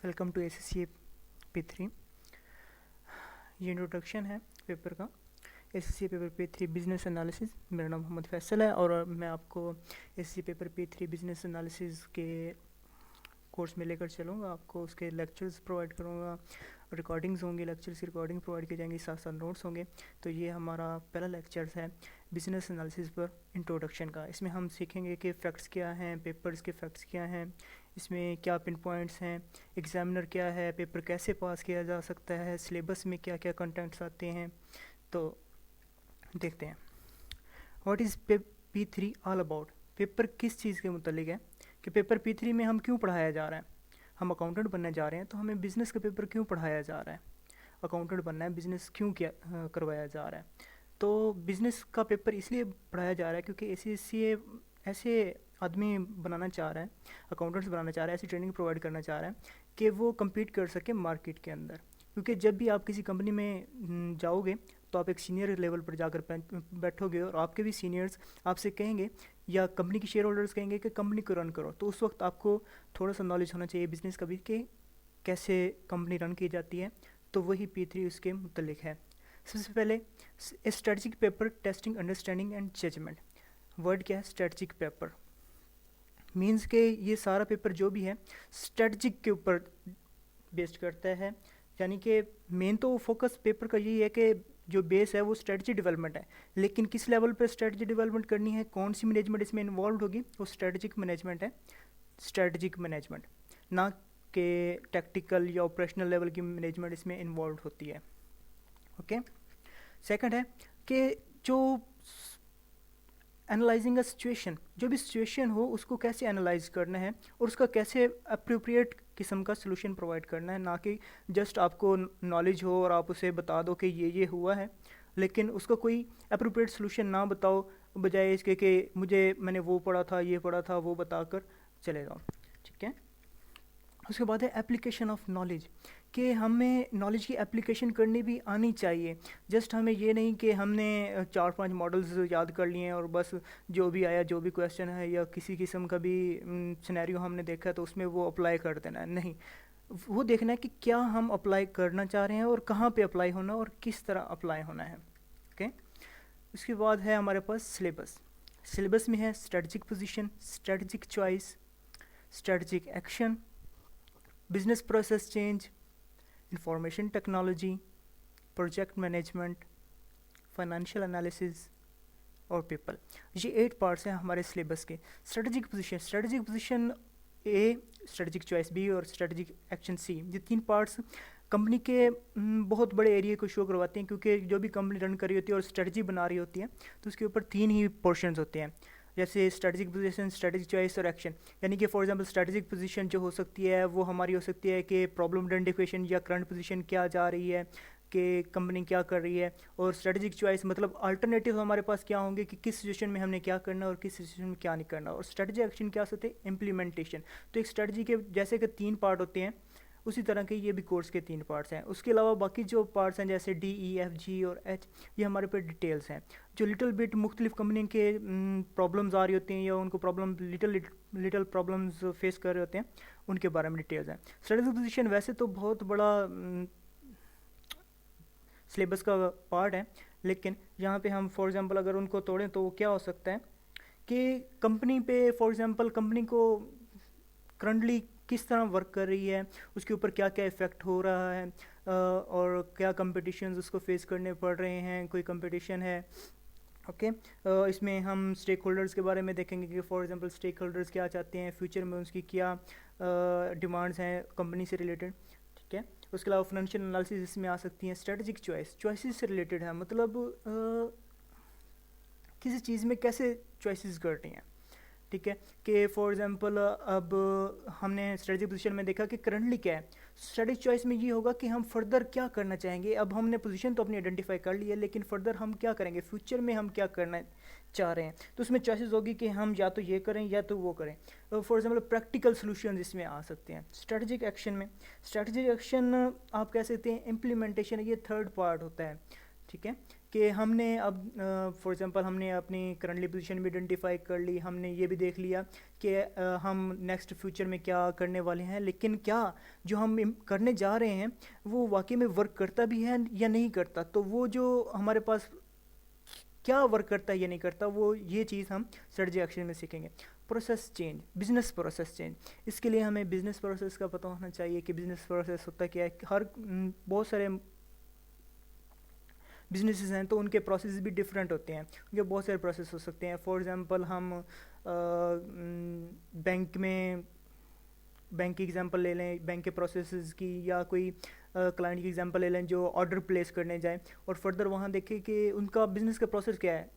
Welcome to SSC P3। ये introduction है paper का। SSC paper P3 business analysis. मेरा नाम मोहम्मद फैसल है और मैं आपको SSC paper P3 business analysis के कोर्स में लेकर चलूँगा। आपको उसके लेक्चर्स प्रोवाइड करूँगा, रिकॉर्डिंग्स होंगी, लेक्चर्स की रिकॉर्डिंग प्रोवाइड की जाएंगी, साथ साथ नोट्स होंगे। तो ये हमारा पहला लेक्चर्स है बिजनेस एनालिसिस पर इंट्रोडक्शन का। इसमें हम सीखेंगे कि फ़ैक्ट्स क्या हैं, पेपर्स के फ़ैक्ट्स क्या हैं, इसमें क्या पिन पॉइंट्स हैं, एग्जामिनर क्या है, पेपर कैसे पास किया जा सकता है, सिलेबस में क्या क्या कंटेंट्स आते हैं। तो देखते हैं what is P3 all about. Paper किस चीज़ के मुतालिक है कि पेपर P3 में हम क्यों पढ़ाया जा रहा है। हम अकाउंटेंट बनने जा रहे हैं तो हमें बिज़नेस का पेपर क्यों पढ़ाया जा रहा है। अकाउंटेंट बनना है, बिज़नेस क्यों क्या करवाया जा रहा है। तो बिज़नेस का पेपर इसलिए पढ़ाया जा रहा है क्योंकि एसएससी ऐसे आदमी बनाना चाह रहा है, अकाउंटेंट्स बनाना चाह रहा है, ऐसी ट्रेनिंग प्रोवाइड करना चाह रहा है कि वो कम्पीट कर सके मार्केट के अंदर। क्योंकि जब भी आप किसी कंपनी में जाओगे तो आप एक सीनियर लेवल पर जाकर बैठोगे और आपके भी सीनियर्स आपसे कहेंगे या कंपनी के शेयर होल्डर्स कहेंगे कि कंपनी को रन करो। तो उस वक्त आपको थोड़ा सा नॉलेज होना चाहिए बिज़नेस का भी कि कैसे कंपनी रन की जाती है। तो वही P3 उसके मुतल्लिक है। सबसे पहले strategic paper testing understanding and judgment. Word क्या है स्ट्रेटजिक पेपर? मीन्स के ये सारा पेपर जो भी है स्ट्रेटजिक के ऊपर बेस्ड करता है। यानी कि मेन तो फोकस पेपर का यही है कि जो बेस है वो स्ट्रेटजी डेवलपमेंट है, लेकिन किस लेवल पर स्ट्रेटजी डेवलपमेंट करनी है, कौन सी मैनेजमेंट इसमें इन्वॉल्व होगी, वो स्ट्रेटजिक मैनेजमेंट है। स्ट्रेटजिक मैनेजमेंट, ना कि टैक्टिकल या ऑपरेशनल लेवल की मैनेजमेंट इसमें इन्वॉल्व होती है। ओके। सेकंड है कि जो एनालाइजिंग अ सिचुएशन, जो भी सिचुएशन हो उसको कैसे एनालाइज करना है और उसका कैसे अप्रोप्रिएट किस्म का सोल्यूशन प्रोवाइड करना है। ना कि जस्ट आपको नॉलेज हो और आप उसे बता दो कि ये हुआ है, लेकिन उसका कोई अप्रोप्रिएट सोल्यूशन ना बताओ, बजाय इसके कि मैंने वो पढ़ा था, ये पढ़ा था, वो बताकर चले जाओ। ठीक है। उसके बाद है एप्लीकेशन ऑफ नॉलेज, कि हमें नॉलेज की एप्लीकेशन करनी भी आनी चाहिए। जस्ट हमें ये नहीं कि हमने 4-5 मॉडल्स याद कर लिए हैं और बस जो भी आया, जो भी क्वेश्चन है या किसी किस्म का भी सिनेरियो हमने देखा तो उसमें वो अप्लाई कर देना है। नहीं, वो देखना है कि क्या हम अप्लाई करना चाह रहे हैं और कहाँ पे अप्लाई होना और किस तरह अप्लाई होना है। ओके। उसके बाद है हमारे पास सिलेबस। सिलेबस में है strategic position, strategic choice, strategic action, business process change, information technology, project management, financial analysis और पीपल। ये 8 पार्ट्स हैं हमारे सिलेबस के। Strategic position A, strategic choice B और स्ट्रेटजिक एक्शन सी, ये 3 पार्ट्स कंपनी के बहुत बड़े एरिया को शो करवाते हैं। क्योंकि जो भी कंपनी रन कर रही होती है और स्ट्रेटजी बना रही होती है तो उसके ऊपर 3 ही पोर्शंस होते हैं, जैसे स्ट्रेटजिक पोजीशन, स्ट्रेटजिक चॉइस और एक्शन। यानी कि फॉर एग्जांपल स्ट्रेटजिक पोजीशन जो हो सकती है वो हमारी हो सकती है कि प्रॉब्लम आइडेंटिफिकेशन या करंट पोजीशन क्या जा रही है, कि कंपनी क्या कर रही है। और स्ट्रेटजिक चॉइस मतलब अल्टरनेटिव हमारे पास क्या होंगे कि किस सिचुएशन में हमने क्या करना और किस सिचुएशन में क्या नहीं करना। और स्ट्रेटजिक एक्शन क्या होते हैं, इम्प्लीमेंटेशन। तो एक स्ट्रेटजी के जैसे कि 3 पार्ट होते हैं, उसी तरह के ये भी कोर्स के 3 पार्ट्स हैं। उसके अलावा बाकी जो पार्ट्स हैं जैसे D, E, F, G और H, ये हमारे पे डिटेल्स हैं। जो लिटिल बिट मुख्तलिफ कंपनी के प्रॉब्लम्स आ रही होती हैं या उनको प्रॉब्लम लिटिल प्रॉब्लम्स फेस कर रहे होते हैं, उनके बारे में डिटेल्स हैं। स्ट्रेटजिक पोजीशन वैसे तो बहुत बड़ा सिलेबस का पार्ट है, लेकिन यहाँ पे हम फॉर एग्जांपल अगर उनको तोड़ें तो क्या हो सकता है कि कंपनी पे फॉर एग्जांपल कंपनी को करंटली किस तरह वर्क कर रही है, उसके ऊपर क्या क्या इफ़ेक्ट हो रहा है, और क्या कंपटीशंस उसको फेस करने पड़ रहे हैं, कोई कंपटीशन है। ओके। इसमें हम स्टेक होल्डर्स के बारे में देखेंगे कि फॉर एग्जांपल स्टेक होल्डर्स क्या चाहते हैं फ्यूचर में, उसकी क्या डिमांड्स हैं कंपनी से रिलेटेड। ठीक है। उसके अलावा फाइनेंशियल एनालिसिस इसमें आ सकती हैं। स्ट्रेटजिक चॉइसेस से रिलेटेड है, मतलब किसी चीज़ में कैसे चॉइसेस करनी है। ठीक है। कि फॉर एग्जांपल अब हमने स्ट्रेटजिक पोजीशन में देखा कि करंटली क्या है। स्ट्रेटजिक चॉइस में ये होगा कि हम फर्दर क्या करना चाहेंगे। अब हमने पोजीशन तो अपनी आइडेंटिफाई कर ली है, लेकिन फर्दर हम क्या करेंगे, फ्यूचर में हम क्या करना चाह रहे हैं। तो उसमें चॉइसेस होगी कि हम या तो ये करें या तो वो करें। फॉर एग्जांपल प्रैक्टिकल सॉल्यूशंस इसमें आ सकते हैं। स्ट्रेटजिक एक्शन में, स्ट्रेटजिक एक्शन आप कह सकते हैं इम्प्लीमेंटेशन, ये 3rd पार्ट होता है। ठीक है, कि हमने अब फॉर एग्जांपल हमने अपनी करंटली पोजीशन भी आइडेंटिफाई कर ली, हमने ये भी देख लिया कि हम नेक्स्ट फ्यूचर में क्या करने वाले हैं, लेकिन क्या जो हम करने जा रहे हैं वो वाकई में वर्क करता भी है या नहीं करता। तो वो जो हमारे पास क्या वर्क करता है या नहीं करता, वो ये चीज़ हम स्ट्रेटजी एक्शन में सीखेंगे। Process change, business process change, इसके लिए हमें बिजनेस प्रोसेस का पता होना चाहिए कि बिजनेस प्रोसेस होता क्या है। हर बहुत सारे बिजनेसेस हैं तो उनके प्रोसेस भी डिफरेंट होते हैं, उनके बहुत सारे प्रोसेस हो सकते हैं। फॉर एग्जांपल हम बैंक की एग्जांपल ले लें, बैंक के प्रोसेसेस की, या कोई क्लाइंट की एग्जांपल ले लें जो ऑर्डर प्लेस करने जाए और फर्दर वहाँ देखें कि उनका बिजनेस का प्रोसेस क्या है।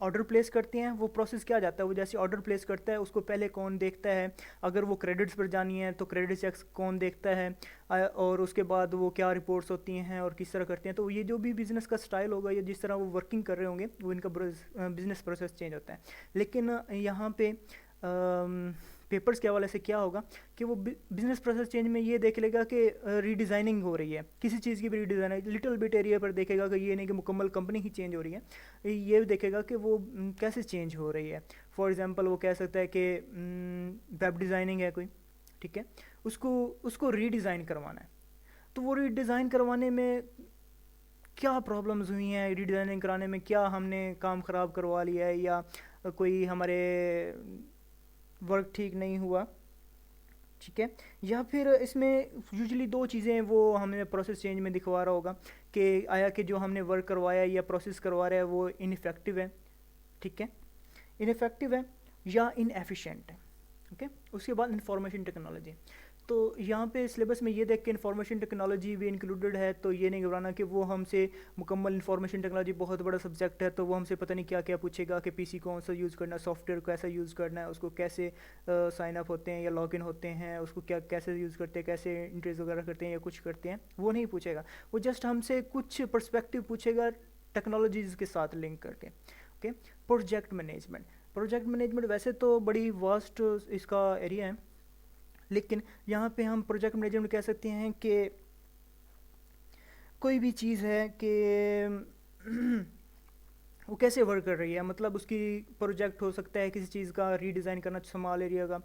ऑर्डर प्लेस करते हैं, वो प्रोसेस क्या जाता है, वो जैसे ऑर्डर प्लेस करता है उसको पहले कौन देखता है, अगर वो क्रेडिट्स पर जानी है तो क्रेडिट चेक्स कौन देखता है, और उसके बाद वो क्या रिपोर्ट्स होती हैं और किस तरह करते हैं। तो ये जो भी बिज़नेस का स्टाइल होगा या जिस तरह वो वर्किंग कर रहे होंगे वो इनका बिज़नेस प्रोसेस चेंज होता है। लेकिन यहाँ पे पेपर्स के हवाले से क्या होगा कि वो बिजनेस प्रोसेस चेंज में ये देख लेगा कि रीडिज़ाइनिंग हो रही है, किसी चीज़ की भी रीडिज़ाइनिंग लिटिल बिट एरिया पर देखेगा कि ये नहीं कि मुकम्मल कंपनी ही चेंज हो रही है, ये देखेगा कि वो कैसे चेंज हो रही है। फॉर एग्जांपल वो कह सकता है कि वेब डिज़ाइनिंग है कोई, ठीक है, उसको उसको रीडिज़ाइन करवाना है। तो वो रीडिज़ाइन करवाने में क्या प्रॉब्लम्स हुई हैं, रीडिज़ाइनिंग कराने में क्या हमने काम ख़राब करवा लिया है, या कोई हमारे वर्क ठीक नहीं हुआ, ठीक है, या फिर इसमें यूजुअली दो चीज़ें वो हमें प्रोसेस चेंज में दिखवा रहा होगा कि आया कि जो हमने वर्क करवाया या प्रोसेस करवा रहा है वो इनफेक्टिव है, ठीक है, इनफेक्टिव है या इनएफिशिएंट है। ओके, उसके बाद इंफॉर्मेशन टेक्नोलॉजी। तो यहाँ पे सिलेबस में ये देख के इंफॉर्मेशन टेक्नोलॉजी भी इंक्लूडेड है, तो ये नहीं घबराना कि वो हमसे मुकम्मल इंफॉर्मेशन टेक्नोलॉजी बहुत बड़ा सब्जेक्ट है तो वो हमसे पता नहीं क्या क्या पूछेगा कि पीसी कौन सा यूज़ करना है, सॉफ्टवेयर कैसा यूज़ करना है, उसको कैसे साइन अप होते हैं या लॉगिन होते हैं, उसको क्या कैसे यूज़ करते हैं, कैसे इंटरेस्ट वगैरह करते हैं या कुछ करते हैं, वो नहीं पूछेगा। वो जस्ट हमसे कुछ पर्सपेक्टिव पूछेगा टेक्नोलॉजीज़ के साथ लिंक करके। Okay, project management. Project management वैसे तो बड़ी वास्ट इसका एरिया है, लेकिन यहाँ पे हम प्रोजेक्ट मैनेजमेंट कह सकते हैं कि कोई भी चीज़ है कि वो कैसे वर्क कर रही है, मतलब उसकी प्रोजेक्ट हो सकता है किसी चीज़ का रीडिज़ाइन करना स्मॉल एरिया का।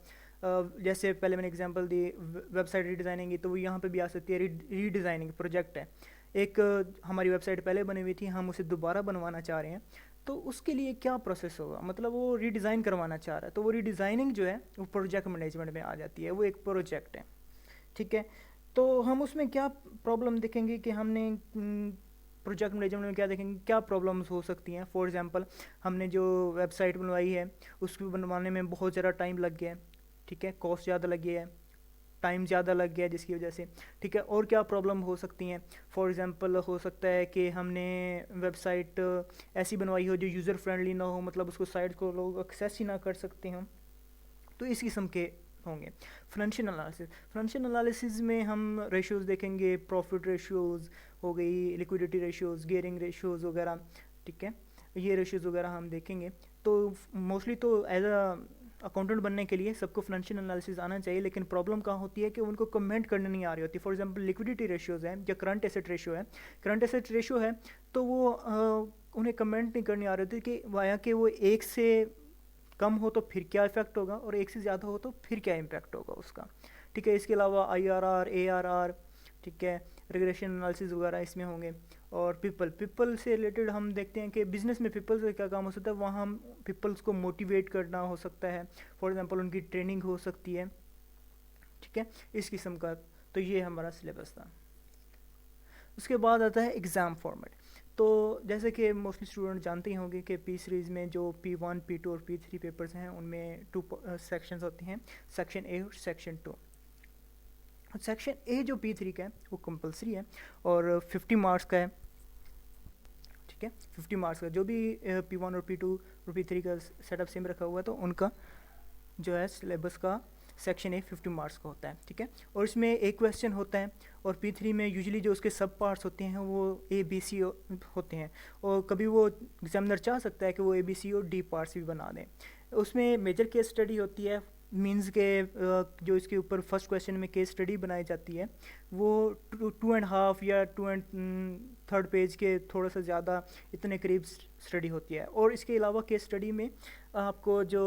जैसे पहले मैंने एग्जांपल दी वेबसाइट रीडिज़ाइनिंग की, तो वो यहाँ पे भी आ सकती है। रीडिज़ाइनिंग प्रोजेक्ट है, एक हमारी वेबसाइट पहले बनी हुई थी, हम उसे दोबारा बनवाना चाह रहे हैं, तो उसके लिए क्या प्रोसेस होगा, मतलब वो रीडिज़ाइन करवाना चाह रहा है, तो वो रीडिज़ाइनिंग जो है वो प्रोजेक्ट मैनेजमेंट में आ जाती है, वो एक प्रोजेक्ट है, ठीक है। तो हम उसमें क्या प्रॉब्लम देखेंगे कि हमने प्रोजेक्ट मैनेजमेंट में क्या देखेंगे, क्या प्रॉब्लम्स हो सकती हैं। फॉर एग्जांपल हमने जो वेबसाइट बनवाई है उसको बनवाने में बहुत ज़्यादा टाइम लग गया है, ठीक है, कॉस्ट ज़्यादा लग गया है, टाइम ज़्यादा लग गया जिसकी वजह से, ठीक है। और क्या प्रॉब्लम हो सकती हैं, फॉर एग्जांपल हो सकता है कि हमने वेबसाइट ऐसी बनवाई हो जो यूज़र फ्रेंडली ना हो, मतलब उसको साइट को लोग एक्सेस ही ना कर सकते हों, तो इस किस्म के होंगे। फाइनेंशियल एनालिसिस, फाइनेंशियल एनालिसिस में हम रेशियोज़ देखेंगे, प्रॉफिट रेशियोज़ हो गई, लिक्विडिटी रेशियोज़, गियरिंग रेशियोज़ वगैरह, ठीक है, ये रेशियोज़ वगैरह हम देखेंगे। तो मोस्टली तो एज अ अकाउंटेंट बनने के लिए सबको फाइनेंशियल एनालिसिस आना चाहिए, लेकिन प्रॉब्लम कहाँ होती है कि उनको कमेंट करने नहीं आ रही होती। फॉर एग्जांपल लिक्विडिटी रेशियोज़ है या करंट एसेट रेशियो है, करंट एसेट रेशियो है तो वो उन्हें कमेंट नहीं करनी आ रही होती कि वाया कि वो एक से कम हो तो फिर क्या इफेक्ट होगा और एक से ज़्यादा हो तो फिर क्या इम्पैक्ट होगा उसका, ठीक है। इसके अलावा IRR, ARR, ठीक है, रिग्रेशन एनालिसिस वगैरह इसमें होंगे। और पीपल से रिलेटेड हम देखते हैं कि बिज़नेस में पीपल से क्या काम हो सकता है, वहाँ हम पीपल्स को मोटिवेट करना हो सकता है, फॉर एग्जांपल उनकी ट्रेनिंग हो सकती है, ठीक है, इस किस्म का। तो ये हमारा सिलेबस था। उसके बाद आता है एग्ज़ाम फॉर्मेट। तो जैसे कि मोस्टली स्टूडेंट जानते ही होंगे कि पी सीरीज़ में जो P1, P2 और P3 पेपर्स हैं उनमें 2 सेक्शंस होते हैं, सेक्शन ए और सेक्शन 2। सेक्शन ए जो P3 का है वो कंपलसरी है और 50 मार्क्स का है, ठीक है, 50 मार्क्स का। जो भी P1 और P2 और P3 का सेटअप सेम रखा हुआ है तो उनका जो है सिलेबस का सेक्शन ए 50 मार्क्स का होता है, ठीक है। और इसमें एक क्वेश्चन होता है और P3 में यूजुअली जो उसके सब पार्ट्स होते हैं वो ABC होते हैं, और कभी वो एग्जामिनर चाह सकता है कि वो ABC और D पार्ट्स भी बना दें। उसमें मेजर केस स्टडी होती है मीन्स के जो इसके ऊपर फर्स्ट क्वेश्चन में केस स्टडी बनाई जाती है वो 2.5 या 2.3 पेज के थोड़ा सा ज़्यादा इतने करीब स्टडी होती है। और इसके अलावा केस स्टडी में आपको जो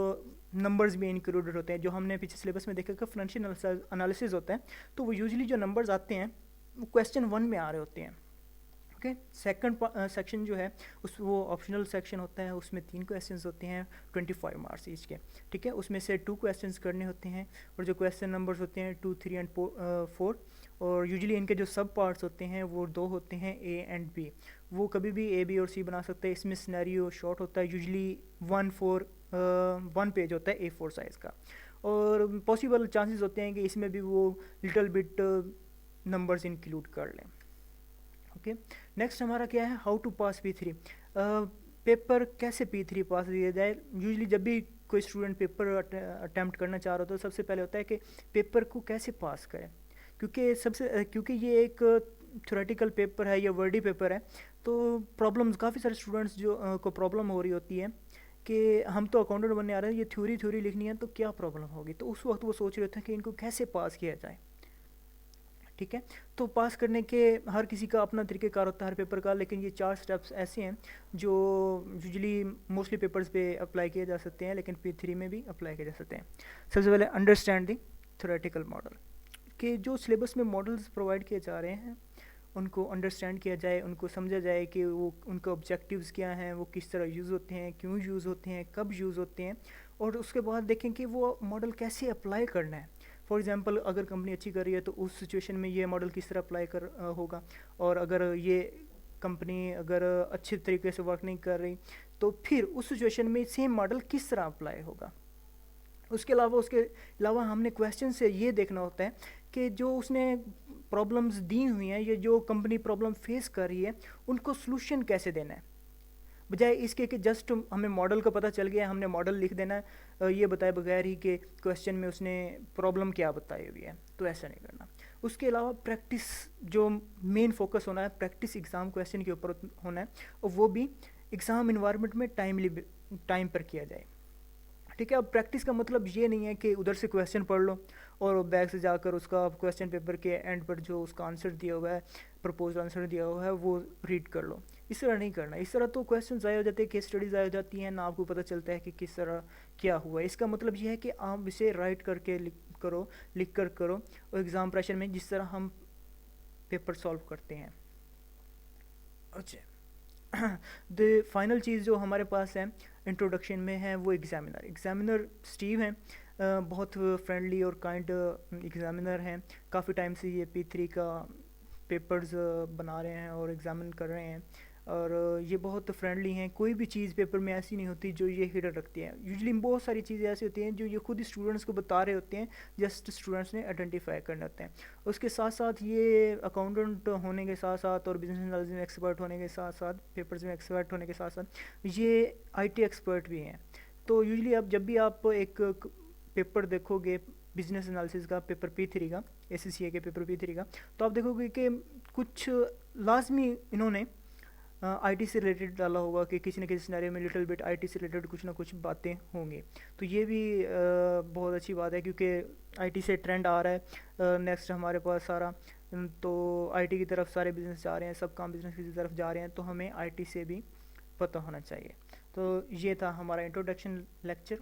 नंबर्स भी इंक्लूडेड होते हैं, जो हमने पीछे सिलेबस में देखा कि फाइनेंशियल एनालिसिस होता है, तो वो यूजुअली जो नंबर्स आते हैं वो क्वेश्चन 1 में आ रहे होते हैं। ओके, सेकंड सेक्शन जो है उस वो ऑप्शनल सेक्शन होता है, उसमें 3 क्वेश्चंस होते हैं 25 मार्क्स ईच के, ठीक है। उसमें से 2 क्वेश्चंस करने होते हैं, और जो क्वेश्चन नंबर्स होते हैं 2, 3 एंड 4, और यूजुअली इनके जो सब पार्ट्स होते हैं वो 2 होते हैं, ए एंड बी। वो कभी भी ए, बी और सी बना सकते हैं। इसमें सिनेरियो शॉर्ट होता है, यूजुअली 1 पेज होता है A4 साइज़ का, और पॉसिबल चांसेस होते हैं कि इसमें भी वो लिटिल बिट नंबर्स इंक्लूड कर लें। ओके, नेक्स्ट हमारा क्या है, how to pass P3। Paper कैसे P3 पास दिया जाए। यूजुअली जब भी कोई स्टूडेंट पेपर अटैम्प्ट करना चाह रहा हो तो सबसे पहले होता है कि पेपर को कैसे पास करें, क्योंकि ये एक थ्योरेटिकल पेपर है या वर्डी पेपर है, तो प्रॉब्लम्स काफ़ी सारे स्टूडेंट्स को प्रॉब्लम हो रही होती है कि हम तो अकाउंटेंट बनने आ रहे हैं, ये थ्योरी लिखनी है तो क्या प्रॉब्लम होगी। तो उस वक्त वो सोच रहे होते हैं कि इनको कैसे पास किया जाए, ठीक है। तो पास करने के हर किसी का अपना तरीक़ेकार होता है हर पेपर का, लेकिन ये 4 स्टेप्स ऐसे हैं जो यूजुअली मोस्टली पेपर्स पे अप्लाई किए जा सकते हैं, लेकिन P3 में भी अप्लाई किए जा सकते हैं। सबसे पहले अंडरस्टैंड द थ्योरेटिकल मॉडल, कि जो सिलेबस में मॉडल्स प्रोवाइड किए जा रहे हैं उनको अंडरस्टैंड किया जाए, उनको समझा जाए कि वो उनके ऑब्जेक्टिव्स क्या हैं, वो किस तरह यूज़ होते हैं, क्यों यूज़ होते हैं, कब यूज़ होते हैं, और उसके बाद देखें कि वो मॉडल कैसे अप्लाई करना है। फॉर एग्जांपल अगर कंपनी अच्छी कर रही है तो उस सिचुएशन में ये मॉडल किस तरह अप्लाई होगा, और अगर ये कंपनी अगर अच्छे तरीके से वर्क नहीं कर रही तो फिर उस सिचुएशन में सेम मॉडल किस तरह अप्लाई होगा। उसके अलावा हमने क्वेश्चन से ये देखना होता है कि जो उसने प्रॉब्लम्स दी हुई हैं, ये जो कंपनी प्रॉब्लम फेस कर रही है, उनको सोल्यूशन कैसे देना है, बजाय इसके कि जस्ट हमें मॉडल का पता चल गया, हमने मॉडल लिख देना है ये बताए बगैर ही कि क्वेश्चन में उसने प्रॉब्लम क्या बताई हुई है। तो ऐसा नहीं करना। उसके अलावा प्रैक्टिस, जो मेन फोकस होना है प्रैक्टिस एग्ज़ाम क्वेश्चन के ऊपर होना है, और वो भी एग्ज़ाम इन्वायरमेंट में टाइम पर किया जाए, ठीक है। अब प्रैक्टिस का मतलब ये नहीं है कि उधर से क्वेश्चन पढ़ लो और बैग से जाकर उसका क्वेश्चन पेपर के एंड पर जो उसका आंसर दिया हुआ है, प्रपोज आंसर दिया हुआ है, वो रीड कर लो। इस तरह नहीं करना। इस तरह तो क्वेश्चन ज़ाया हो जाते हैं, केस स्टडीज ज़ाया हो जाती हैं, ना आपको पता चलता है कि किस तरह क्या हुआ है। इसका मतलब ये है कि आप इसे राइट करके लिख कर करो, और एग्ज़ाम प्रेशर में जिस तरह हम पेपर सॉल्व करते हैं। अच्छा, द फाइनल चीज़ जो हमारे पास है इंट्रोडक्शन में है वो एग्ज़ामिनर स्टीव हैं। बहुत फ्रेंडली और काइंड एग्ज़ामिनर हैं। काफ़ी टाइम से ये P3 का पेपर्स बना रहे हैं और एग्ज़ामिन कर रहे हैं, और ये बहुत फ्रेंडली हैं। कोई भी चीज़ पेपर में ऐसी नहीं होती जो ये हिडन रखती है। यूजुअली बहुत सारी चीज़ें ऐसी होती हैं जो ये खुद ही स्टूडेंट्स को बता रहे होते हैं, जस्ट स्टूडेंट्स ने आइडेंटिफाई करने होते हैं। उसके साथ साथ ये अकाउंटेंट होने के साथ साथ और बिजनेस एनालिसिस में एक्सपर्ट होने के साथ साथ, पेपर्स में एक्सपर्ट होने के साथ साथ ये IT एक्सपर्ट भी हैं। तो यूजुअली अब जब भी आप एक पेपर देखोगे बिजनेस एनालिसिस का, पेपर P3 का, ACCA के पेपर P3 का, तो आप देखोगे कि कुछ लाजमी इन्होंने IT से रिलेटेड डाला होगा कि किसी न किसी सिनेरियो में लिटिल बिट IT से रिलेटेड कुछ ना कुछ बातें होंगी। तो ये भी बहुत अच्छी बात है, क्योंकि IT से ट्रेंड आ रहा है नेक्स्ट हमारे पास सारा, तो IT की तरफ सारे बिजनेस जा रहे हैं, सब काम बिजनेस की तरफ जा रहे हैं, तो हमें IT से भी पता होना चाहिए। तो ये था हमारा इंट्रोडक्शन लेक्चर।